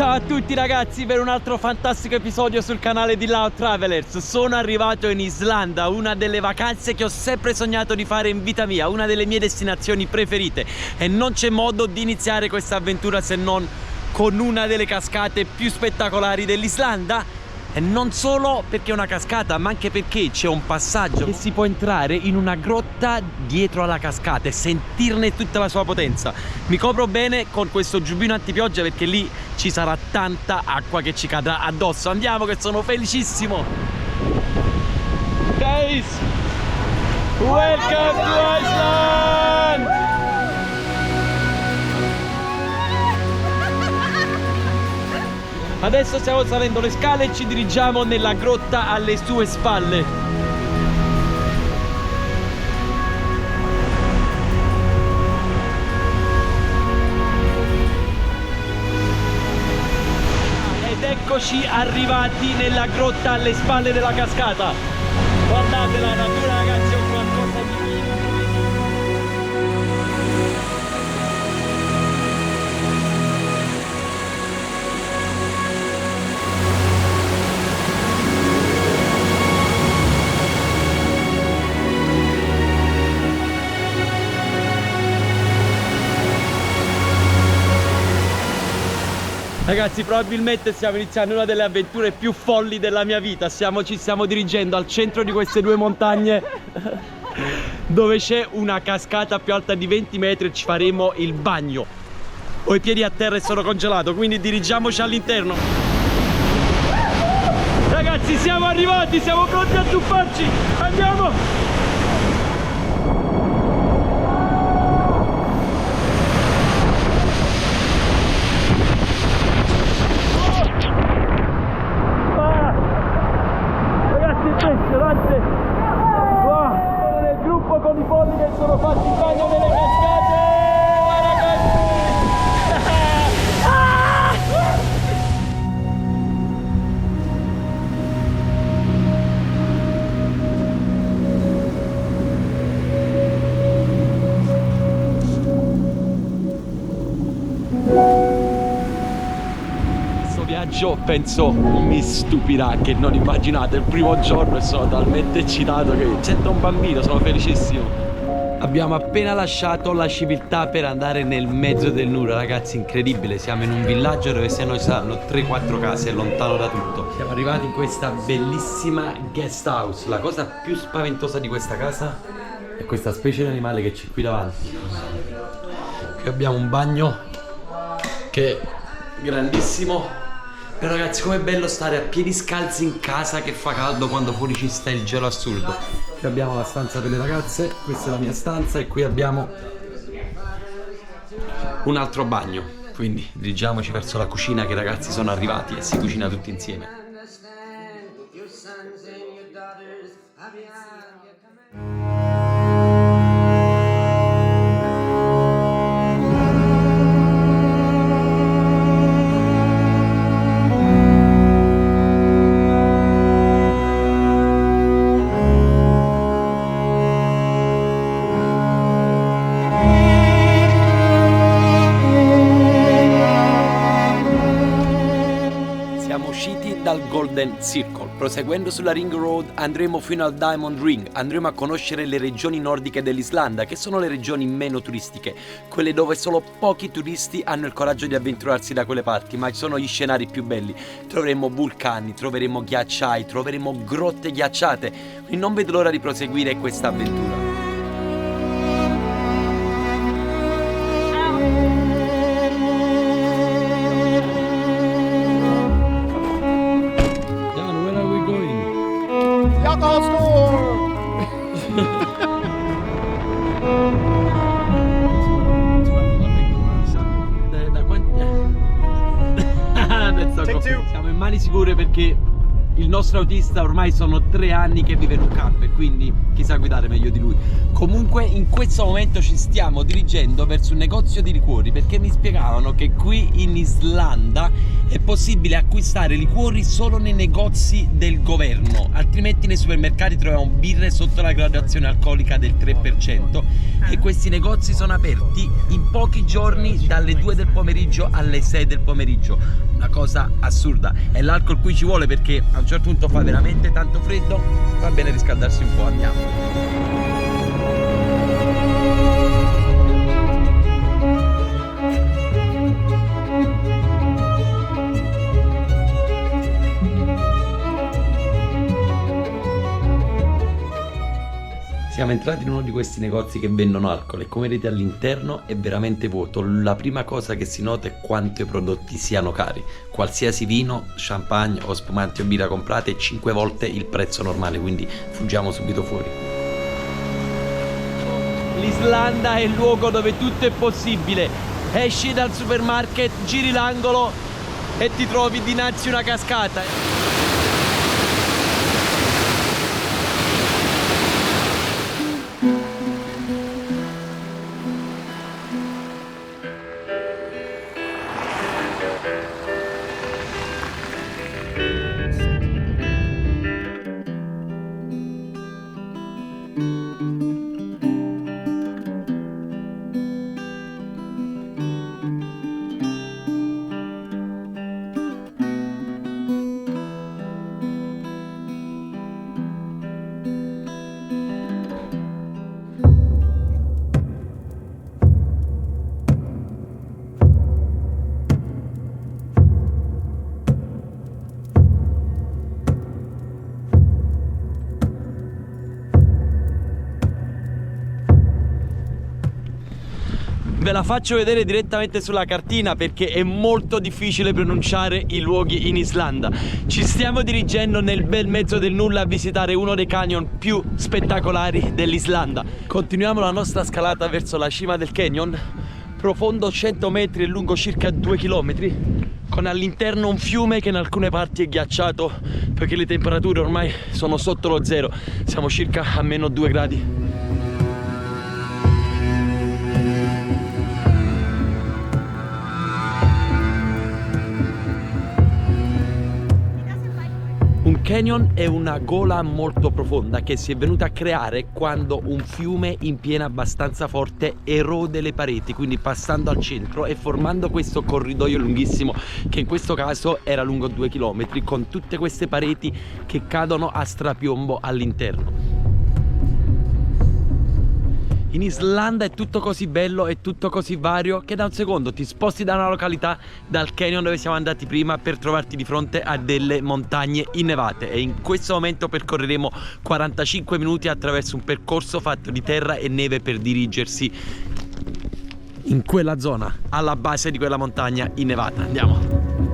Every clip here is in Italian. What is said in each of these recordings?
Ciao a tutti ragazzi per un altro fantastico episodio sul canale di Loud Travelers. Sono arrivato in Islanda, una delle vacanze che ho sempre sognato di fare in vita mia, una delle mie destinazioni preferite, e non c'è modo di iniziare questa avventura se non con una delle cascate più spettacolari dell'Islanda. E non solo perché è una cascata, ma anche perché c'è un passaggio che si può entrare in una grotta dietro alla cascata e sentirne tutta la sua potenza. Mi copro bene con questo giubbino antipioggia perché lì ci sarà tanta acqua che ci cadrà addosso. Andiamo che sono felicissimo. Guys, welcome to Iceland! Adesso stiamo salendo le scale e ci dirigiamo nella grotta alle sue spalle. Ed eccoci arrivati nella grotta alle spalle della cascata. Guardate la natura ragazzi, è un qualcosa di... Ragazzi, probabilmente stiamo iniziando una delle avventure più folli della mia vita. Ci stiamo dirigendo al centro di queste due montagne dove c'è una cascata più alta di 20 metri e ci faremo il bagno. Ho i piedi a terra e sono congelato, quindi dirigiamoci all'interno. Ragazzi, siamo arrivati, siamo pronti a tuffarci. Andiamo! Con i polli che sono fatti il bagno nelle cascate, ragazzi! Questo viaggio penso mi stupirà, che non immaginate. Il primo giorno e sono talmente eccitato che sento un bambino, sono felicissimo. Abbiamo appena lasciato la civiltà per andare nel mezzo del nulla, ragazzi, incredibile. Siamo in un villaggio dove se noi saranno 3-4 case, lontano da tutto. Siamo arrivati in questa bellissima guest house. La cosa più spaventosa di questa casa è questa specie di animale che c'è qui davanti. Qui abbiamo un bagno che è grandissimo. Però ragazzi, com'è bello stare a piedi scalzi in casa che fa caldo quando fuori ci sta il gelo assurdo. Qui abbiamo la stanza per le ragazze, questa è la mia stanza e qui abbiamo un altro bagno. Quindi dirigiamoci verso la cucina, che i ragazzi sono arrivati e si cucina tutti insieme. Dal Golden Circle, proseguendo sulla Ring Road andremo fino al Diamond Ring. Andremo a conoscere le regioni nordiche dell'Islanda, che sono le regioni meno turistiche, quelle dove solo pochi turisti hanno il coraggio di avventurarsi da quelle parti, ma sono gli scenari più belli. Troveremo vulcani, troveremo ghiacciai, troveremo grotte ghiacciate, quindi non vedo l'ora di proseguire questa avventura. Siamo in mani sicure perché Il nostro autista ormai sono 3 anni che vive in un camper, quindi chissà guidare meglio di lui. Comunque in questo momento ci stiamo dirigendo verso un negozio di liquori, perché mi spiegavano che qui in Islanda è possibile acquistare liquori solo nei negozi del governo, altrimenti nei supermercati troviamo birre sotto la gradazione alcolica del 3%, e questi negozi sono aperti in pochi giorni dalle 2 del pomeriggio alle 6 del pomeriggio. Una cosa assurda. E l'alcol qui ci vuole, perché a un certo punto fa veramente tanto freddo, va bene riscaldarsi un po'. Andiamo. Siamo entrati in uno di questi negozi che vendono alcol e come vedete all'interno è veramente vuoto. La prima cosa che si nota è quanto i prodotti siano cari. Qualsiasi vino, champagne o spumanti o birra comprate è 5 volte il prezzo normale, quindi fuggiamo subito fuori. L'Islanda è il luogo dove tutto è possibile. Esci dal supermarket, giri l'angolo e ti trovi dinanzi una cascata. Ve la faccio vedere direttamente sulla cartina perché è molto difficile pronunciare i luoghi in Islanda. Ci stiamo dirigendo nel bel mezzo del nulla a visitare uno dei canyon più spettacolari dell'Islanda. Continuiamo la nostra scalata verso la cima del canyon, profondo 100 metri e lungo circa 2 km, con all'interno un fiume che in alcune parti è ghiacciato perché le temperature ormai sono sotto lo zero, siamo circa a meno 2 gradi. Un canyon è una gola molto profonda che si è venuta a creare quando un fiume in piena abbastanza forte erode le pareti, quindi passando al centro e formando questo corridoio lunghissimo che in questo caso era lungo 2 km, con tutte queste pareti che cadono a strapiombo all'interno. In Islanda è tutto così bello, è tutto così vario che da un secondo ti sposti da una località, dal canyon dove siamo andati prima, per trovarti di fronte a delle montagne innevate, e in questo momento percorreremo 45 minuti attraverso un percorso fatto di terra e neve per dirigersi in quella zona, alla base di quella montagna innevata. Andiamo!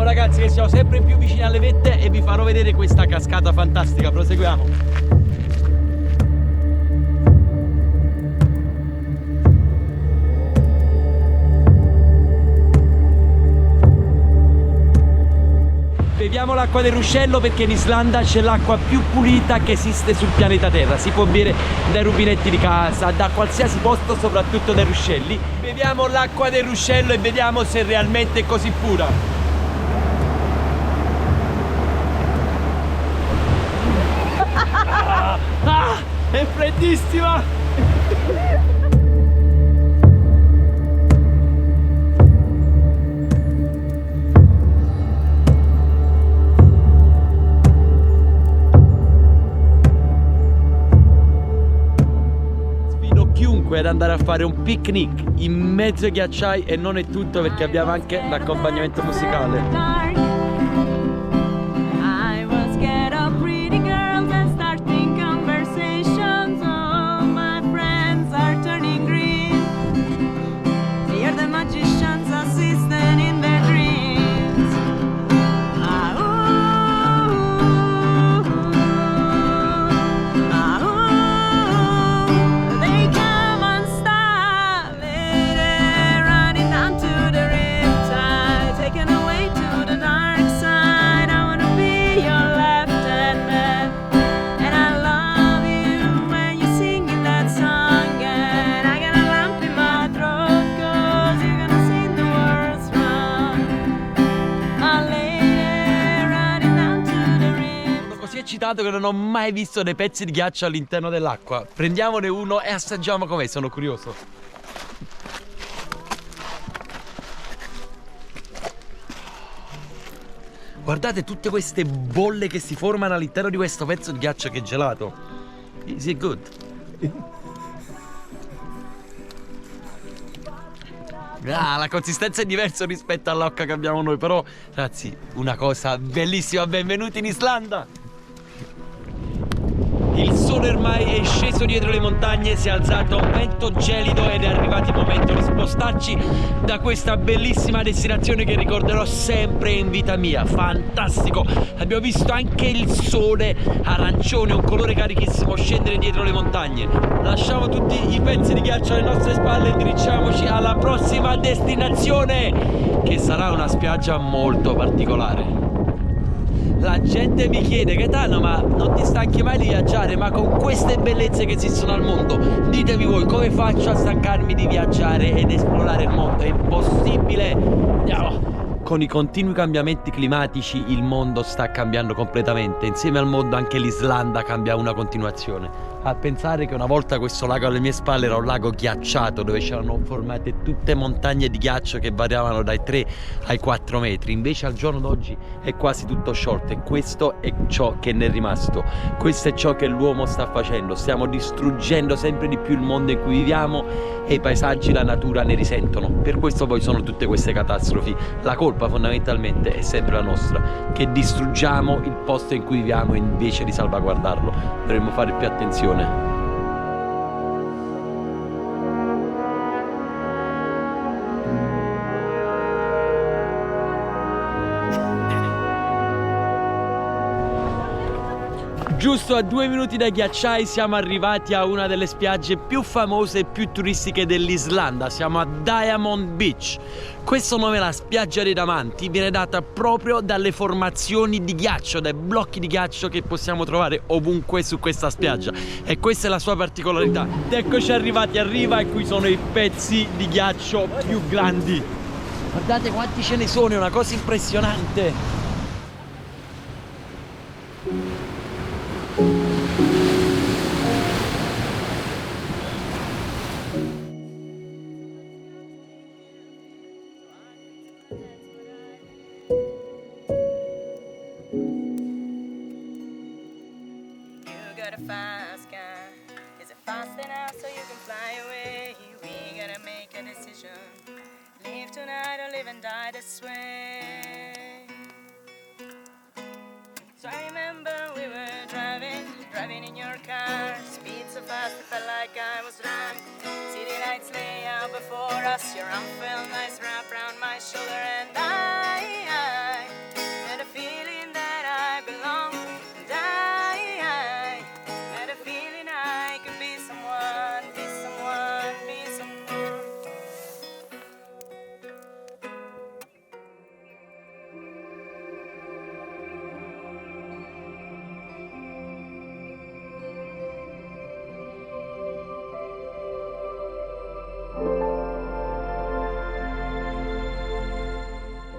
Ragazzi, che siamo sempre più vicini alle vette e vi farò vedere questa cascata fantastica. Proseguiamo. Beviamo l'acqua del ruscello perché in Islanda c'è l'acqua più pulita che esiste sul pianeta Terra. Si può bere dai rubinetti di casa, da qualsiasi posto, soprattutto dai ruscelli. Beviamo l'acqua del ruscello e vediamo se realmente è così pura. È freddissima! Sfido chiunque ad andare a fare un picnic in mezzo ai ghiacciai, e non è tutto perché abbiamo anche l'accompagnamento musicale. gelato che non ho mai visto dei pezzi di ghiaccio all'interno dell'acqua. Prendiamone uno e assaggiamo com'è, sono curioso. Guardate tutte queste bolle che si formano all'interno di questo pezzo di ghiaccio che è gelato. Is it good? Ah, la consistenza è diversa rispetto all'acqua che abbiamo noi, però ragazzi, una cosa bellissima, benvenuti in Islanda! Il sole ormai è sceso dietro le montagne, si è alzato un vento gelido ed è arrivato il momento di spostarci da questa bellissima destinazione che ricorderò sempre in vita mia. Fantastico! Abbiamo visto anche il sole arancione, un colore carichissimo, scendere dietro le montagne. Lasciamo tutti i pezzi di ghiaccio alle nostre spalle e dirigiamoci alla prossima destinazione, che sarà una spiaggia molto particolare. La gente mi chiede: Gaetano, ma non ti stanchi mai di viaggiare? Ma con queste bellezze che esistono al mondo, ditemi voi, come faccio a stancarmi di viaggiare ed esplorare il mondo? È impossibile! Andiamo! Con i continui cambiamenti climatici il mondo sta cambiando completamente. Insieme al mondo anche l'Islanda cambia una continuazione. A pensare che una volta questo lago alle mie spalle era un lago ghiacciato, dove c'erano formate tutte montagne di ghiaccio che variavano dai 3 ai 4 metri. Invece al giorno d'oggi è quasi tutto sciolto, e questo è ciò che ne è rimasto. Questo è ciò che l'uomo sta facendo. Stiamo distruggendo sempre di più il mondo in cui viviamo, e i paesaggi, la natura ne risentono. Per questo poi sono tutte queste catastrofi. La colpa fondamentalmente è sempre la nostra, che distruggiamo il posto in cui viviamo invece di salvaguardarlo. Dovremmo fare più attenzione. Giusto a 2 minuti dai ghiacciai siamo arrivati a una delle spiagge più famose e più turistiche dell'Islanda. Siamo a Diamond Beach. Questo nome, la spiaggia dei diamanti, viene data proprio dalle formazioni di ghiaccio, dai blocchi di ghiaccio che possiamo trovare ovunque su questa spiaggia. E questa è la sua particolarità. Ed eccoci arrivati a riva, e qui sono i pezzi di ghiaccio più grandi. Guardate quanti ce ne sono, è una cosa impressionante. Got a fast car. Is it fast enough so you can fly away? We gotta make a decision. Live tonight or live and die this way. So I remember we were driving in your car. Speed so fast it felt like I was drunk. City lights lay out before us. Your arm felt nice wrapped around my shoulder, and I had a feeling that I belonged. And I had a feeling I could be someone, be someone, be someone.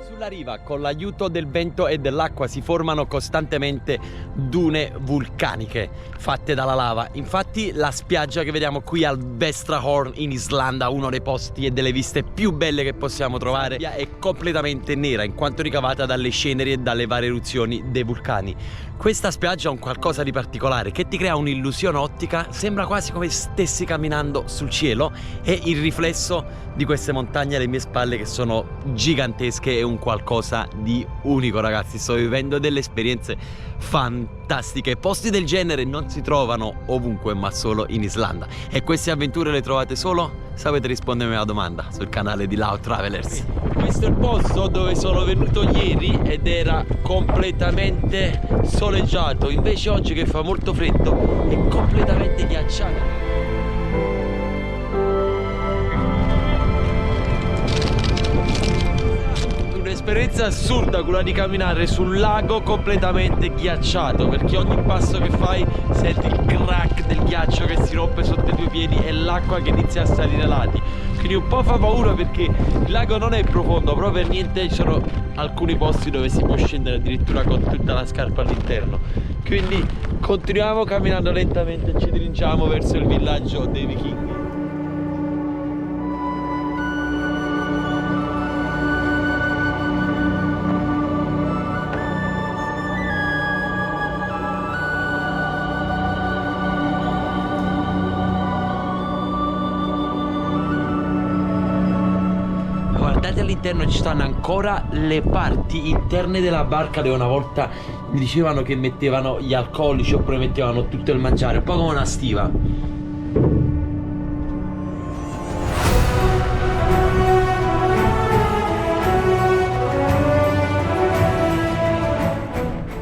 Sulla riva, con l'aiuto del vento e dell'acqua, si formano costantemente dune vulcaniche fatte dalla lava. Infatti la spiaggia che vediamo qui al Vestrahorn in Islanda, uno dei posti e delle viste più belle che possiamo trovare, è completamente nera in quanto ricavata dalle ceneri e dalle varie eruzioni dei vulcani. Questa spiaggia ha un qualcosa di particolare che ti crea un'illusione ottica, sembra quasi come stessi camminando sul cielo, e il riflesso di queste montagne alle mie spalle che sono gigantesche è un qualcosa di unico, ragazzi. Sto vivendo delle esperienze fantastiche. Posti del genere non si trovano ovunque, ma solo in Islanda. E queste avventure le trovate solo? Sapete rispondermi alla domanda sul canale di Loud Travelers. Questo è il posto dove sono venuto ieri ed era completamente soleggiato. Invece oggi, che fa molto freddo, è completamente ghiacciato. Un'esperienza assurda quella di camminare sul lago completamente ghiacciato, perché ogni passo che fai senti il crack del ghiaccio che si rompe sotto i tuoi piedi e l'acqua che inizia a salire ai lati. Quindi un po' fa paura, perché il lago non è profondo, però per niente ci sono alcuni posti dove si può scendere addirittura con tutta la scarpa all'interno. Quindi continuiamo camminando lentamente e ci dirigiamo verso il villaggio dei vichinghi. Guardate, all'interno ci stanno ancora le parti interne della barca dove una volta mi dicevano che mettevano gli alcolici oppure mettevano tutto il mangiare, un po' come una stiva.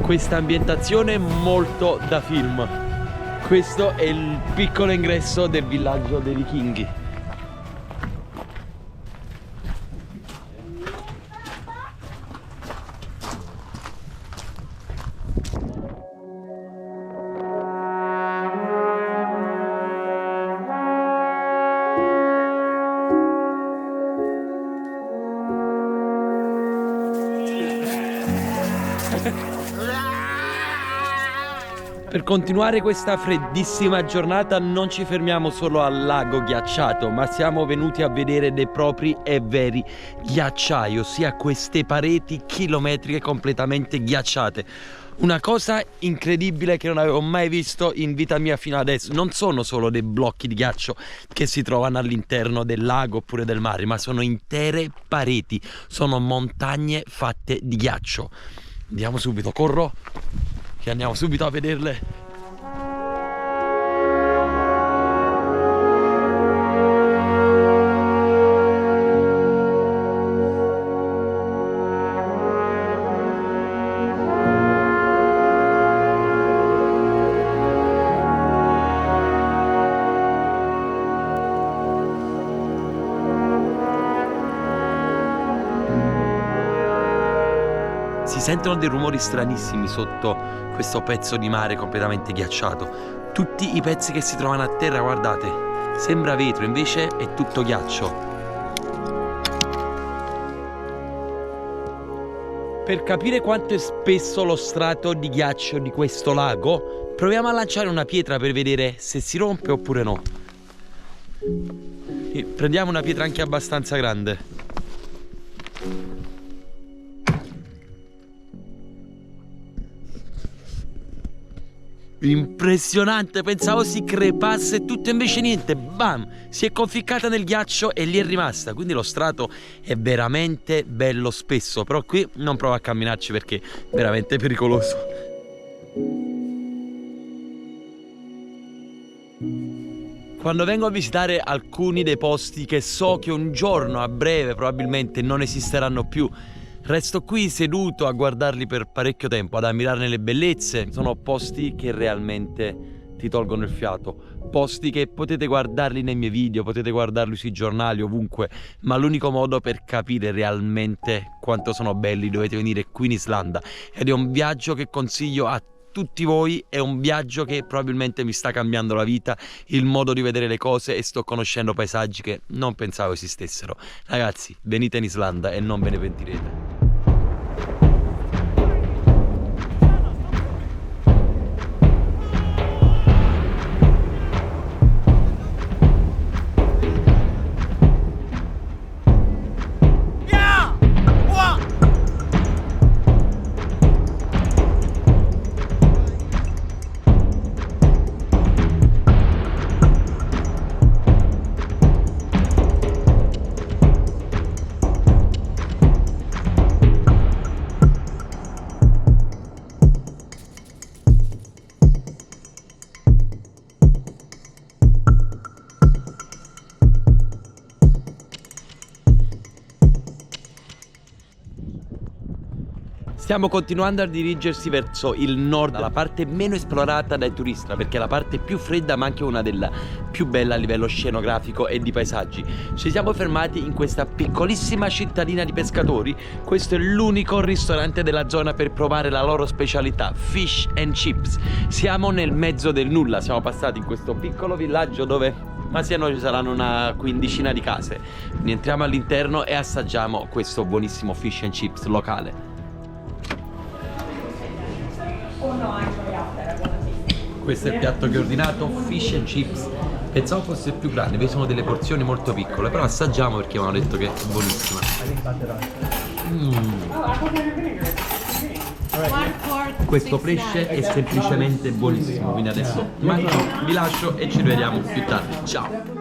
Questa ambientazione è molto da film. Questo è il piccolo ingresso del villaggio dei vichinghi. Per continuare questa freddissima giornata non ci fermiamo solo al lago ghiacciato, ma siamo venuti a vedere dei propri e veri ghiacciai, ossia queste pareti chilometriche completamente ghiacciate. Una cosa incredibile che non avevo mai visto in vita mia fino adesso. Non sono solo dei blocchi di ghiaccio che si trovano all'interno del lago oppure del mare, ma sono intere pareti, sono montagne fatte di ghiaccio. Andiamo subito, corro, che andiamo subito a vederle. Si sentono dei rumori stranissimi sotto questo pezzo di mare completamente ghiacciato. Tutti i pezzi che si trovano a terra, guardate, sembra vetro, invece è tutto ghiaccio. Per capire quanto è spesso lo strato di ghiaccio di questo lago, proviamo a lanciare una pietra per vedere se si rompe oppure no. Prendiamo una pietra anche abbastanza grande. Impressionante, pensavo si crepasse e tutto, invece niente, bam, si è conficcata nel ghiaccio e lì è rimasta. Quindi lo strato è veramente bello spesso, però qui non provo a camminarci perché è veramente pericoloso. Quando vengo a visitare alcuni dei posti che so che un giorno a breve probabilmente non esisteranno più, resto qui seduto a guardarli per parecchio tempo, ad ammirarne le bellezze. Sono posti che realmente ti tolgono il fiato, posti che potete guardarli nei miei video, potete guardarli sui giornali, ovunque, ma l'unico modo per capire realmente quanto sono belli dovete venire qui in Islanda, ed è un viaggio che consiglio a tutti voi. È un viaggio che probabilmente mi sta cambiando la vita, il modo di vedere le cose, e sto conoscendo paesaggi che non pensavo esistessero. Ragazzi, venite in Islanda e non ve ne pentirete. Stiamo continuando a dirigersi verso il nord, la parte meno esplorata dai turisti, perché è la parte più fredda ma anche una della più belle a livello scenografico e di paesaggi. Ci siamo fermati in questa piccolissima cittadina di pescatori. Questo è l'unico ristorante della zona per provare la loro specialità, fish and chips. Siamo nel mezzo del nulla, siamo passati in questo piccolo villaggio dove ma se no ci saranno una quindicina di case. Quindi entriamo all'interno e assaggiamo questo buonissimo fish and chips locale. Oh no, actually, Questo è il piatto che ho ordinato, fish and chips. Pensavo fosse più grande, vi sono delle porzioni molto piccole, però assaggiamo perché mi hanno detto che è buonissima. Questo pesce è semplicemente buonissimo, quindi adesso mangio, vi lascio e ci vediamo più tardi. Ciao!